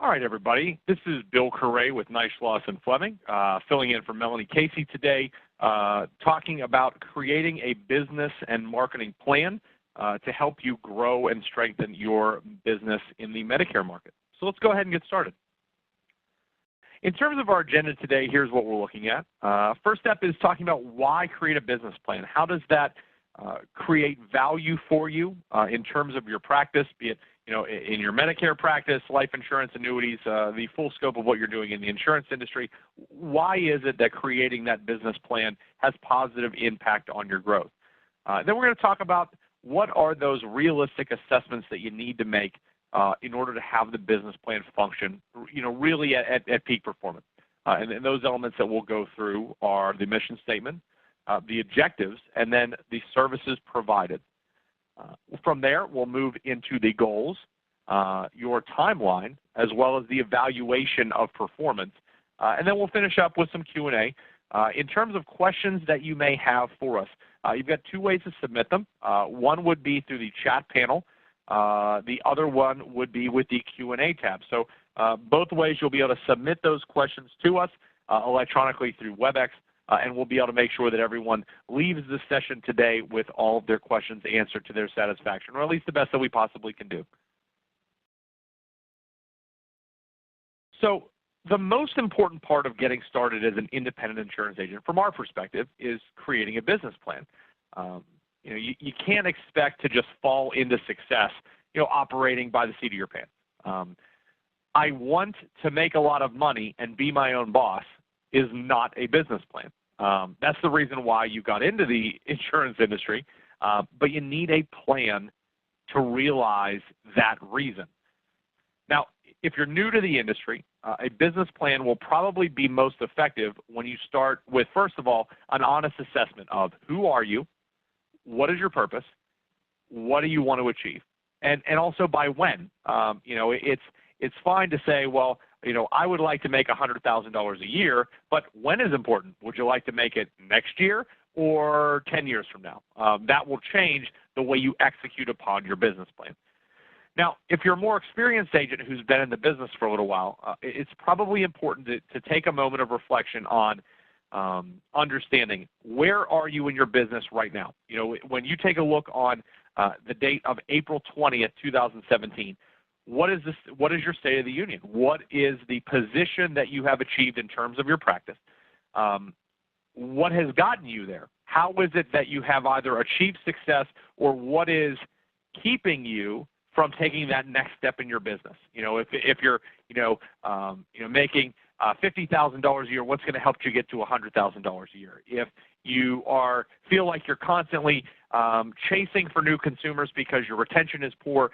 All right, everybody. This is Bill Correa with Neishloss and Fleming, filling in for Melanie Casey today, talking about creating a business and marketing plan to help you grow and strengthen your business in the Medicare market. So let's go ahead and get started. In terms of our agenda today, here's what we're looking at. First step is talking about why create a business plan. How does that create value for you in terms of your practice, be it in your Medicare practice, life insurance, annuities, the full scope of what you're doing in the insurance industry. Why is it that creating that business plan has positive impact on your growth? Then we're going to talk about what are those realistic assessments that you need to make in order to have the business plan function, really at peak performance. And those elements that we'll go through are the mission statement, the objectives, and then the services provided. From there, we'll move into the goals, your timeline, as well as the evaluation of performance. And then we'll finish up with some Q&A. In terms of questions that you may have for us, you've got two ways to submit them. One would be through the chat panel. The other one would be with the Q&A tab. So both ways you'll be able to submit those questions to us electronically through WebEx. And we'll be able to make sure that everyone leaves the session today with all of their questions answered to their satisfaction, or at least the best that we possibly can do. So the most important part of getting started as an independent insurance agent, from our perspective, is creating a business plan. You can't expect to just fall into success, operating by the seat of your pants. I want to make a lot of money and be my own boss is not a business plan. That's the reason why you got into the insurance industry, but you need a plan to realize that reason. Now, if you're new to the industry, a business plan will probably be most effective when you start with, first of all, an honest assessment of who are you, what is your purpose, what do you want to achieve, and also by when. It's fine to say, well, I would like to make $100,000 a year, but when is important? Would you like to make it next year or 10 years from now? That will change the way you execute upon your business plan. Now, if you're a more experienced agent who's been in the business for a little while, it's probably important to take a moment of reflection on understanding where are you in your business right now. When you take a look on the date of April 20th, 2017, what is your state of the union? What is the position that you have achieved in terms of your practice? What has gotten you there? How is it that you have either achieved success, or what is keeping you from taking that next step in your business? If you're making $50,000 a year, what's going to help you get to $100,000 a year? If you feel like you're constantly chasing for new consumers because your retention is poor,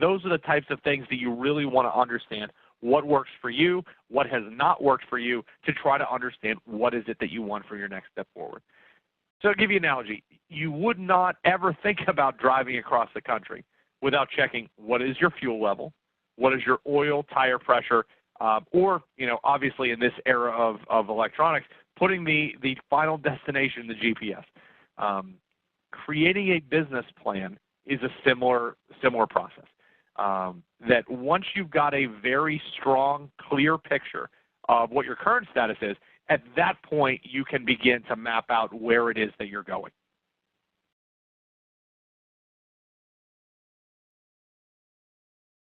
those are the types of things that you really want to understand. What works for you, what has not worked for you, to try to understand what is it that you want for your next step forward. So to give you an analogy, you would not ever think about driving across the country without checking what is your fuel level, what is your oil, tire pressure, or, obviously in this era of electronics, putting the final destination in the GPS. Creating a business plan is a similar process. That once you've got a very strong, clear picture of what your current status is, at that point you can begin to map out where it is that you're going.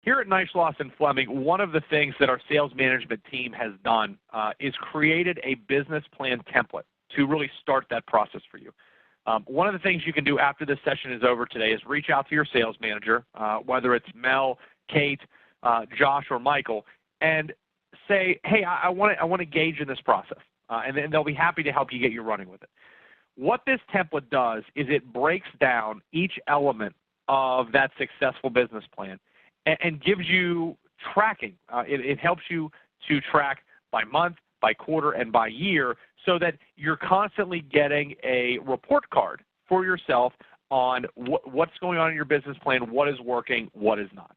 Here at Neishloss and Fleming, one of the things that our sales management team has done is created a business plan template to really start that process for you. One of the things you can do after this session is over today is reach out to your sales manager, whether it's Mel, Kate, Josh, or Michael, and say, hey, I want to engage in this process, and then they'll be happy to help you get you running with it. What this template does is it breaks down each element of that successful business plan and gives you tracking. It helps you to track by month, by quarter, and by year, so that you're constantly getting a report card for yourself on what's going on in your business plan, what is working, what is not.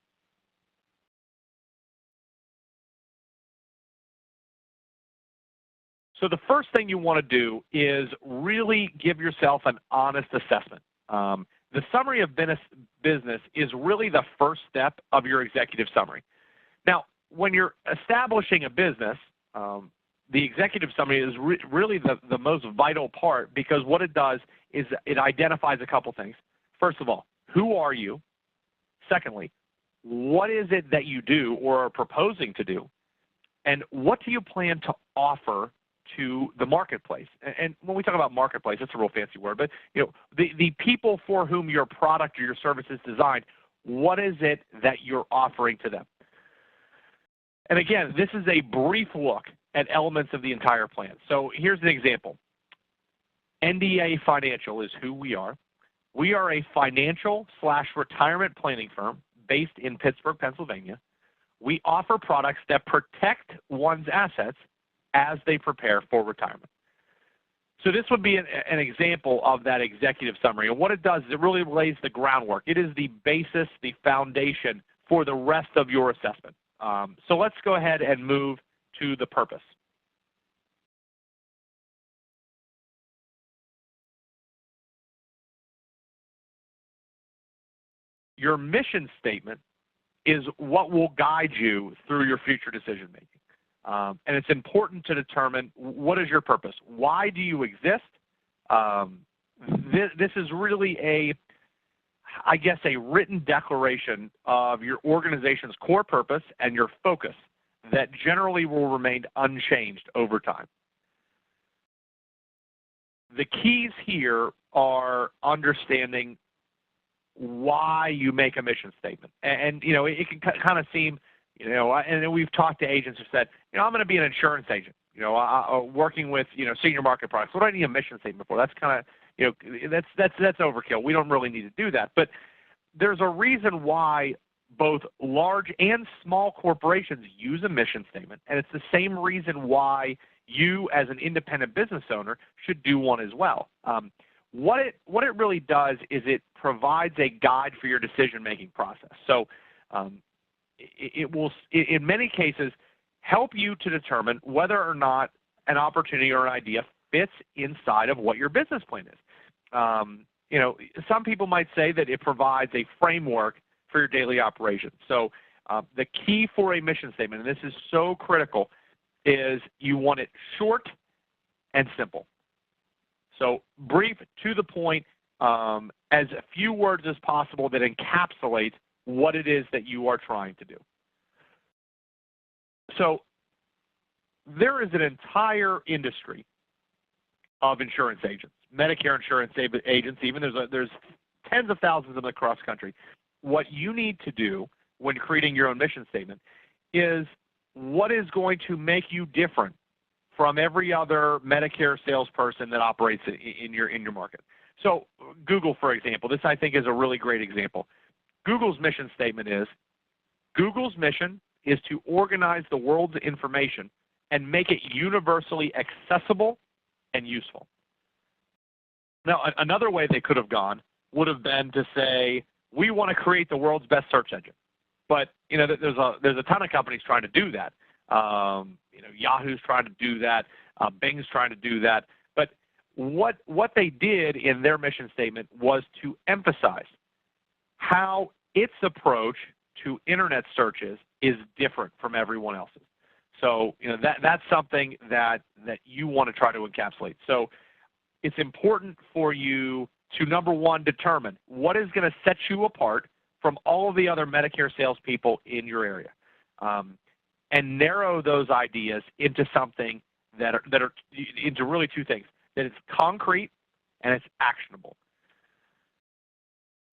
So the first thing you want to do is really give yourself an honest assessment. The summary of business is really the first step of your executive summary. Now, when you're establishing a business, the executive summary is really the most vital part, because what it does is it identifies a couple things. First of all, who are you? Secondly, what is it that you do or are proposing to do? And what do you plan to offer to the marketplace? And when we talk about marketplace, it's a real fancy word, but the people for whom your product or your service is designed, what is it that you're offering to them? And again, this is a brief look at elements of the entire plan. So here's an example. NDA Financial is who we are. We are a financial/retirement planning firm based in Pittsburgh, Pennsylvania. We offer products that protect one's assets as they prepare for retirement. So this would be an example of that executive summary. And what it does is it really lays the groundwork. It is the basis, the foundation for the rest of your assessment. So let's go ahead and move to the purpose. Your mission statement is what will guide you through your future decision making. And it's important to determine, what is your purpose? Why do you exist? This is really I guess, a written declaration of your organization's core purpose and your focus that generally will remain unchanged over time. The keys here are understanding why you make a mission statement. And it can kind of seem, and we've talked to agents who said, I'm going to be an insurance agent, working with, senior market products. What do I need a mission statement for? That's kind of, that's overkill. We don't really need to do that. But there's a reason why both large and small corporations use a mission statement, and it's the same reason why you as an independent business owner should do one as well. What it really does is it provides a guide for your decision-making process. So it will, in many cases, help you to determine whether or not an opportunity or an idea fits inside of what your business plan is. Some people might say that it provides a framework for your daily operations. So the key for a mission statement, and this is so critical, is you want it short and simple. So brief, to the point, as few words as possible that encapsulate what it is that you are trying to do. So there is an entire industry of insurance agents, Medicare insurance agents, even there's tens of thousands of them across the country. What you need to do when creating your own mission statement is what is going to make you different from every other Medicare salesperson that operates in your market. So Google, for example, this I think is a really great example. Google's mission statement is, Google's mission is to organize the world's information and make it universally accessible and useful. Now, another way they could have gone would have been to say, we want to create the world's best search engine. But there's a ton of companies trying to do that. Yahoo's trying to do that. Bing's trying to do that. But what they did in their mission statement was to emphasize how its approach to internet searches is different from everyone else's. So that's something that you want to try to encapsulate. So it's important for you to, number one, determine what is going to set you apart from all of the other Medicare salespeople in your area, and narrow those ideas into something that are into really two things: that it's concrete and it's actionable.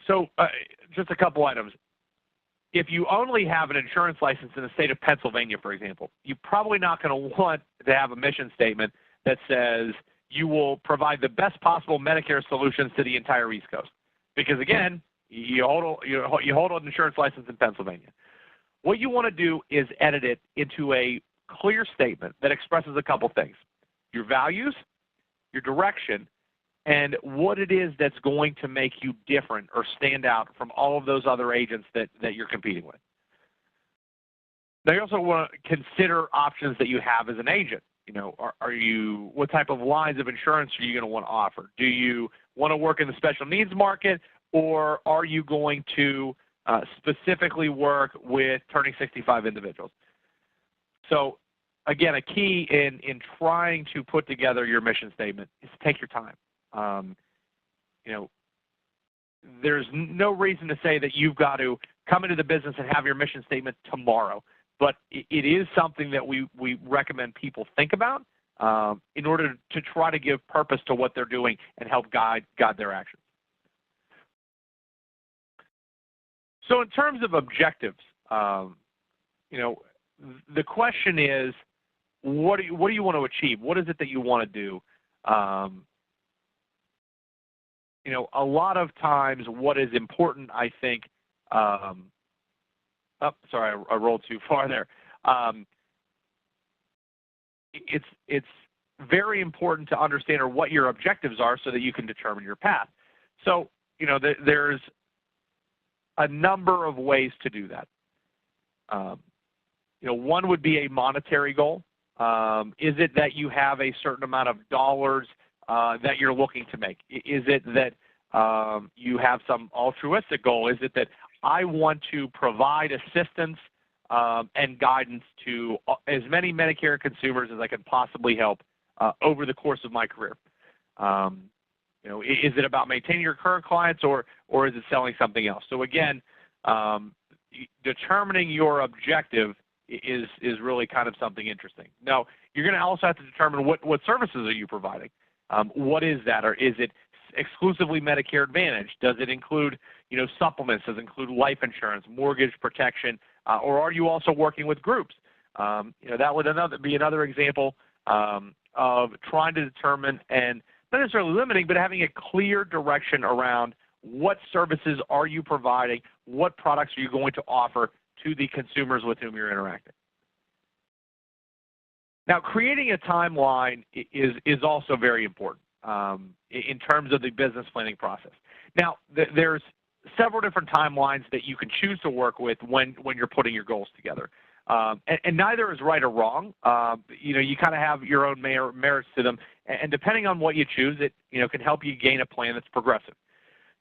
So just a couple items. If you only have an insurance license in the state of Pennsylvania, for example, you're probably not going to want to have a mission statement that says you will provide the best possible Medicare solutions to the entire East Coast. Because again, you hold an insurance license in Pennsylvania. What you want to do is edit it into a clear statement that expresses a couple things: your values, your direction, and what it is that's going to make you different or stand out from all of those other agents that you're competing with. Now, you also want to consider options that you have as an agent. What type of lines of insurance are you going to want to offer? Do you want to work in the special needs market, or are you going to specifically work with turning 65 individuals? So again, a key in trying to put together your mission statement is to take your time. You know, there's no reason to say that you've got to come into the business and have your mission statement tomorrow, but it is something that we recommend people think about in order to try to give purpose to what they're doing and help guide their actions. So in terms of objectives, you know, the question is, what do you want to achieve? What is it that you want to do? You know, a lot of times what is important, I think, oh, sorry, I rolled too far there. It's very important to understand what your objectives are so that you can determine your path. So, you know, there's a number of ways to do that. You know, one would be a monetary goal. Is it that you have a certain amount of dollars that you're looking to make? Is it that you have some altruistic goal? Is it that I want to provide assistance and guidance to as many Medicare consumers as I can possibly help over the course of my career? You know, is it about maintaining your current clients, or is it selling something else? So again, determining your objective is really kind of something interesting. Now, you're going to also have to determine what services are you providing. What is that, or is it exclusively Medicare Advantage? Does it include, you know, supplements? Does it include life insurance, mortgage protection, or are you also working with groups? You know, that would be another example of trying to determine, and not necessarily limiting, but having a clear direction around what services are you providing, what products are you going to offer to the consumers with whom you're interacting. Now, creating a timeline is also very important in terms of the business planning process. Now, there's several different timelines that you can choose to work with when you're putting your goals together. And neither is right or wrong. You know, you kind of have your own merits to them, and depending on what you choose, it, you know, can help you gain a plan that's progressive.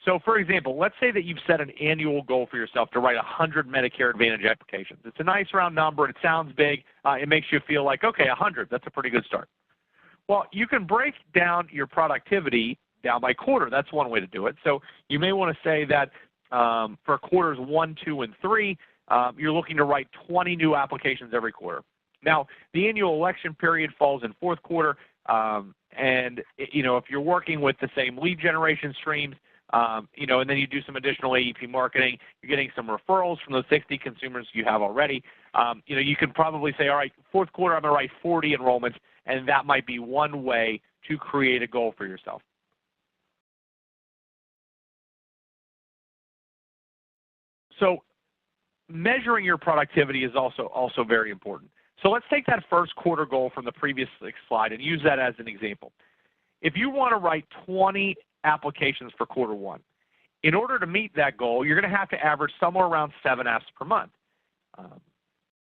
So, for example, let's say that you've set an annual goal for yourself to write 100 Medicare Advantage applications. It's a nice round number. It sounds big. It makes you feel like, okay, 100, that's a pretty good start. Well, you can break down your productivity down by quarter. That's one way to do it. So you may want to say that for quarters 1, 2, and 3, you're looking to write 20 new applications every quarter. Now, the annual election period falls in fourth quarter, and you know, if you're working with the same lead generation streams, you know, and then you do some additional AEP marketing, you're getting some referrals from those 60 consumers you have already. You know, you can probably say, all right, fourth quarter, I'm going to write 40 enrollments, and that might be one way to create a goal for yourself. So measuring your productivity is also very important. So let's take that first quarter goal from the previous slide and use that as an example. If you want to write 20 applications for quarter 1, in order to meet that goal, you're going to have to average somewhere around 7 apps per month.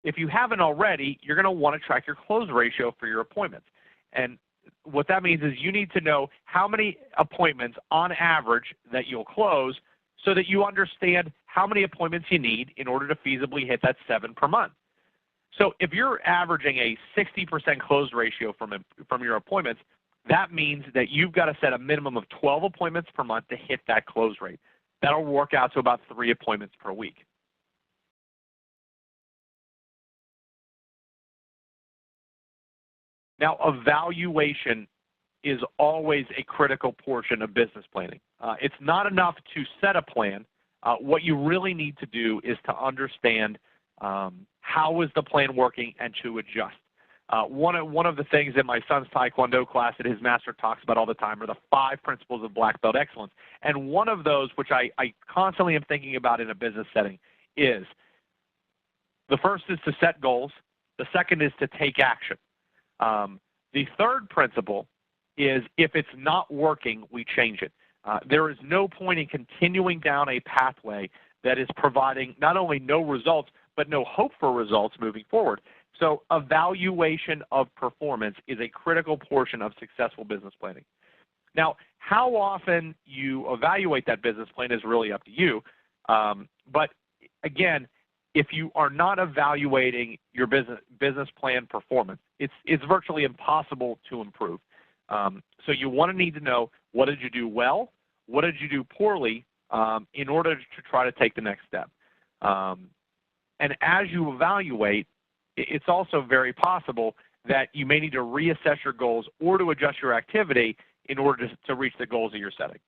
If you haven't already, you're going to want to track your close ratio for your appointments. And what that means is you need to know how many appointments on average that you'll close so that you understand how many appointments you need in order to feasibly hit that 7 per month. So if you're averaging a 60% close ratio from your appointments, that means that you've got to set a minimum of 12 appointments per month to hit that close rate. That'll work out to about 3 appointments per week. Now, evaluation is always a critical portion of business planning. It's not enough to set a plan. What you really need to do is to understand how is the plan working and to adjust. One of the things in my son's Taekwondo class that his master talks about all the time are the 5 principles of black belt excellence. And one of those, which I constantly am thinking about in a business setting, is the first is to set goals. The second is to take action. The third principle is if it's not working, we change it. There is no point in continuing down a pathway that is providing not only no results, but no hope for results moving forward. So evaluation of performance is a critical portion of successful business planning. Now, how often you evaluate that business plan is really up to you. But again, if you are not evaluating your business plan performance, it's virtually impossible to improve. So you want to need to know, what did you do well, what did you do poorly, in order to try to take the next step. And as you evaluate, it's also very possible that you may need to reassess your goals or to adjust your activity in order to reach the goals that you're setting.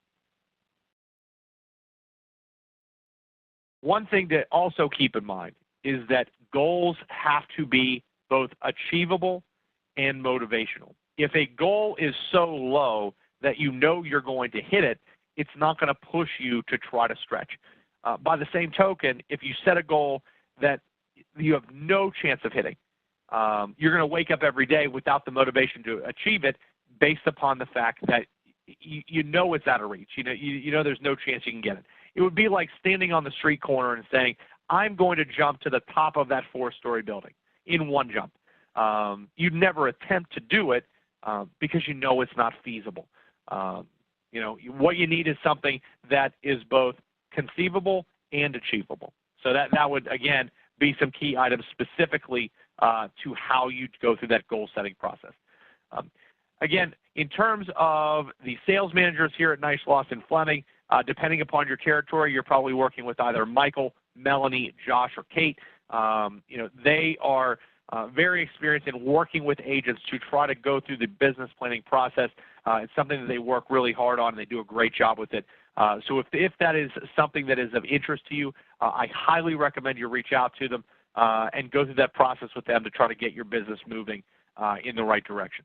One thing to also keep in mind is that goals have to be both achievable and motivational. If a goal is so low that you know you're going to hit it, it's not going to push you to try to stretch. By the same token, if you set a goal that you have no chance of hitting, you're going to wake up every day without the motivation to achieve it, based upon the fact that you know it's out of reach. You know there's no chance you can get it. It would be like standing on the street corner and saying, I'm going to jump to the top of that 4-story building in one jump. You'd never attempt to do it because you know it's not feasible. What you need is something that is both conceivable and achievable. So that would, again, be some key items specifically to how you go through that goal-setting process. Again, in terms of the sales managers here at Nice Lawson Fleming, depending upon your territory, you're probably working with either Michael, Melanie, Josh, or Kate. They are very experienced in working with agents to try to go through the business planning process. It's something that they work really hard on, and they do a great job with it. So if that is something that is of interest to you, I highly recommend you reach out to them and go through that process with them to try to get your business moving in the right direction.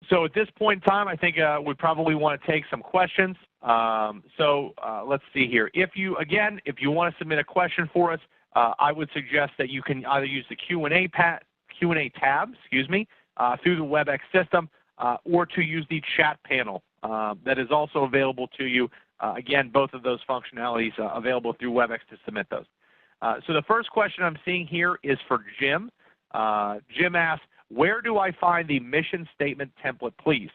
So at this point in time, I think we probably want to take some questions. Let's see here. If you want to submit a question for us, I would suggest that you can either use the Q&A tab, through the WebEx system, or to use the chat panel that is also available to you. Again, both of those functionalities available through WebEx to submit those. So the first question I'm seeing here is for Jim. Jim asks, where do I find the mission statement template, please?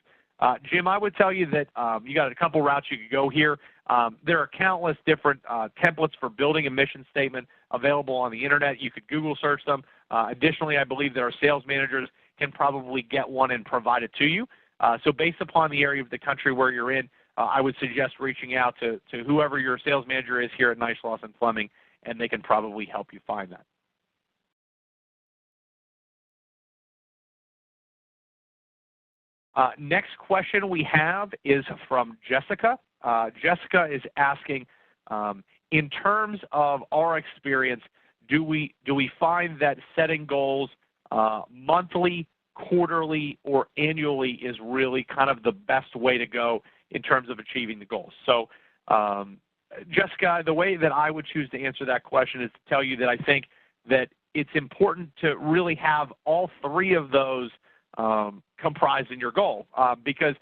Jim, I would tell you that you got a couple routes you could go here. There are countless different templates for building a mission statement available on the internet. You could Google search them. Additionally, I believe that our sales managers can probably get one and provide it to you. So based upon the area of the country where you're in, I would suggest reaching out to whoever your sales manager is here at Nice Lawson Fleming, and they can probably help you find that. Next question we have is from Jessica. Jessica is asking, in terms of our experience, do we find that setting goals monthly, quarterly, or annually is really kind of the best way to go in terms of achieving the goals? So Jessica, the way that I would choose to answer that question is to tell you that I think that it's important to really have all three of those comprised in your goal, because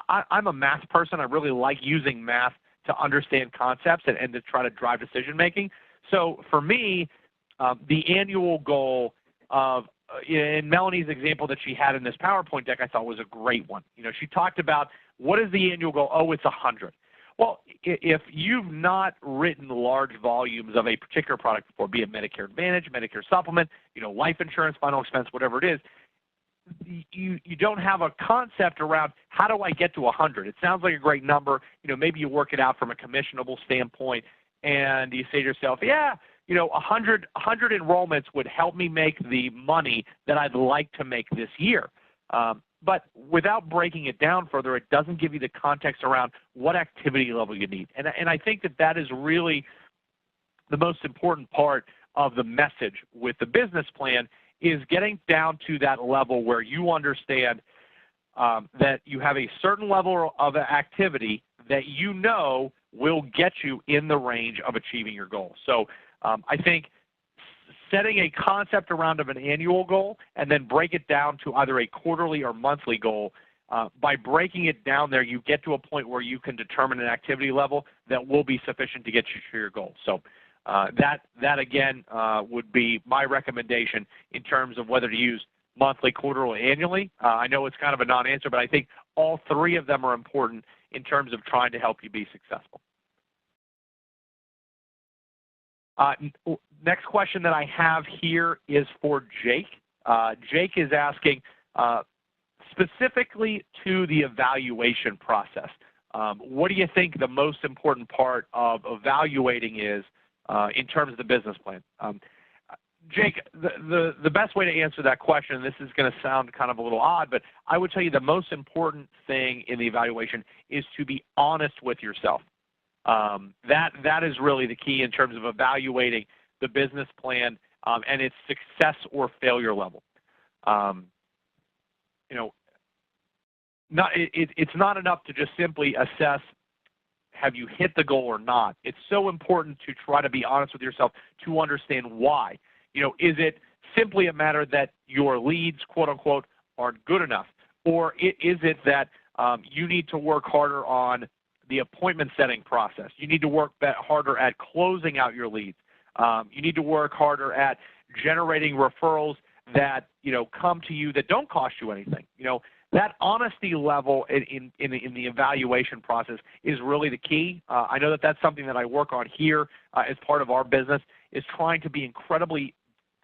I'm a math person. I really like using math to understand concepts and to try to drive decision making. So for me, the annual goal of, in Melanie's example that she had in this PowerPoint deck, I thought was a great one. She talked about, what is the annual goal? Oh, it's 100. Well, if you've not written large volumes of a particular product before, be it Medicare Advantage, Medicare Supplement, life insurance, final expense, whatever it is, you don't have a concept around, how do I get to 100? It sounds like a great number. Maybe you work it out from a commissionable standpoint, and you say to yourself, yeah, 100 enrollments would help me make the money that I'd like to make this year. But without breaking it down further, it doesn't give you the context around what activity level you need. And I think that is really the most important part of the message with the business plan, is getting down to that level where you understand that you have a certain level of activity that will get you in the range of achieving your goal. So I think setting a concept around of an annual goal and then break it down to either a quarterly or monthly goal, by breaking it down there, you get to a point where you can determine an activity level that will be sufficient to get you to your goal. So that again would be my recommendation in terms of whether to use monthly, quarterly, or annually. I know it's kind of a non-answer, but I think all three of them are important in terms of trying to help you be successful. Next question that I have here is for Jake. Jake is asking specifically to the evaluation process. What do you think the most important part of evaluating is in terms of the business plan? Jake, the best way to answer that question, and this is going to sound kind of a little odd, but I would tell you the most important thing in the evaluation is to be honest with yourself. That is really the key in terms of evaluating the business plan and its success or failure level. You know, it's not enough to just simply assess have you hit the goal or not. It's so important to try to be honest with yourself to understand why. You know, is it simply a matter that your leads, quote unquote, aren't good enough? Or is it that you need to work harder on the appointment setting process? You need to work harder at closing out your leads. You need to work harder at generating referrals that, you know, come to you that don't cost you anything. You know, that honesty level in the evaluation process is really the key. I know that that's something that I work on here as part of our business, is trying to be incredibly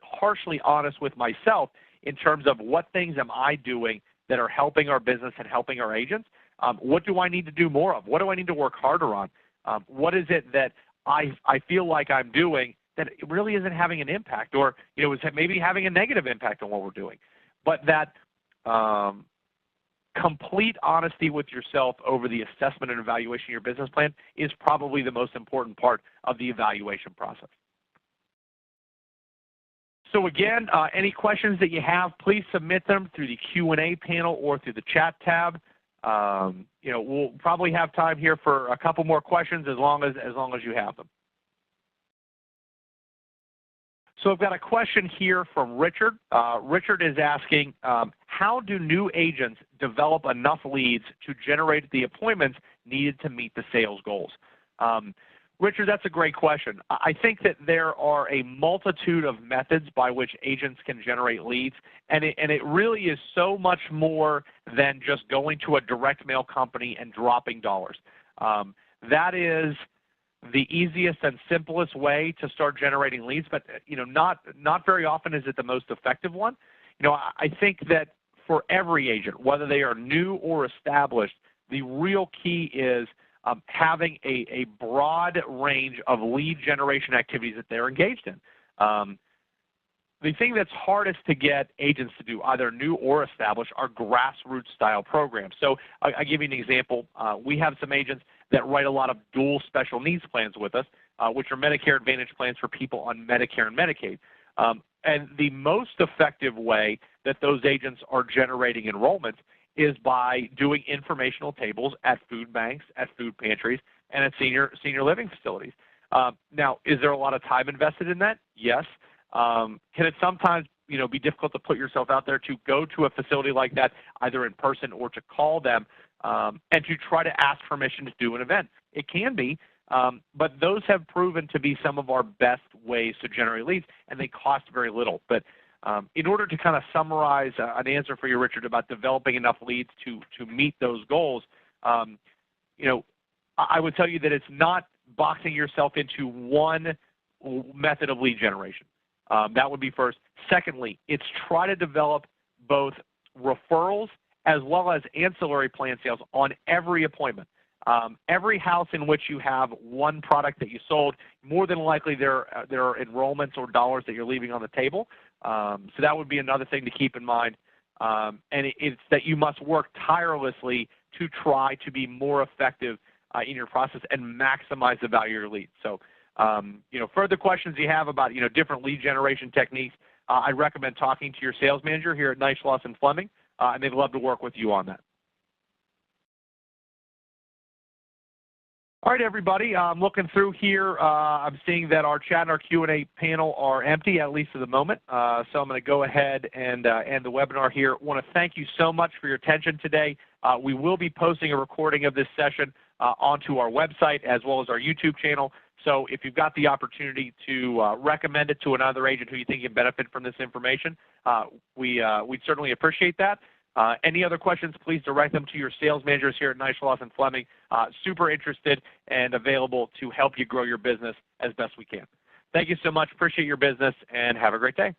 harshly honest with myself in terms of what things am I doing that are helping our business and helping our agents. What do I need to do more of? What do I need to work harder on? What is it that I feel like I'm doing that it really isn't having an impact, or, you know, is maybe having a negative impact on what we're doing? But that complete honesty with yourself over the assessment and evaluation of your business plan is probably the most important part of the evaluation process. So again, any questions that you have, please submit them through the Q&A panel or through the chat tab. You know, we'll probably have time here for a couple more questions as long as you have them. So I've got a question here from Richard. Richard is asking, how do new agents develop enough leads to generate the appointments needed to meet the sales goals? Richard, that's a great question. I think that there are a multitude of methods by which agents can generate leads, and it really is so much more than just going to a direct mail company and dropping dollars. That is the easiest and simplest way to start generating leads, but, you know, not very often is it the most effective one. You know, I think that for every agent, whether they are new or established, the real key is having a broad range of lead generation activities that they're engaged in. The thing that's hardest to get agents to do, either new or established, are grassroots style programs. So I'll give you an example. We have some agents that write a lot of dual special needs plans with us, which are Medicare Advantage plans for people on Medicare and Medicaid. And the most effective way that those agents are generating enrollments is by doing informational tables at food banks, at food pantries, and at senior living facilities. Now, is there a lot of time invested in that? Yes. Can it sometimes, you know, be difficult to put yourself out there to go to a facility like that, either in person or to call them, and to try to ask permission to do an event? It can be, but those have proven to be some of our best ways to generate leads, and they cost very little. But in order to kind of summarize an answer for you, Richard, about developing enough leads to meet those goals, you know, I would tell you that it's not boxing yourself into one method of lead generation. That would be first. Secondly, it's try to develop both referrals as well as ancillary plan sales on every appointment. Every house in which you have one product that you sold, more than likely there are enrollments or dollars that you're leaving on the table. So that would be another thing to keep in mind. And it's that you must work tirelessly to try to be more effective in your process and maximize the value of your leads. So, you know, further questions you have about, you know, different lead generation techniques, I recommend talking to your sales manager here at Knight, Schlosser & Fleming, and they'd love to work with you on that. All right, everybody, I'm looking through here. I'm seeing that our chat and our Q&A panel are empty, at least at the moment. So I'm going to go ahead and end the webinar here. I want to thank you so much for your attention today. We will be posting a recording of this session onto our website as well as our YouTube channel. So if you've got the opportunity to recommend it to another agent who you think can benefit from this information, we'd certainly appreciate that. Any other questions, please direct them to your sales managers here at Knight, Schlosser & Fleming. Super interested and available to help you grow your business as best we can. Thank you so much. Appreciate your business, and have a great day.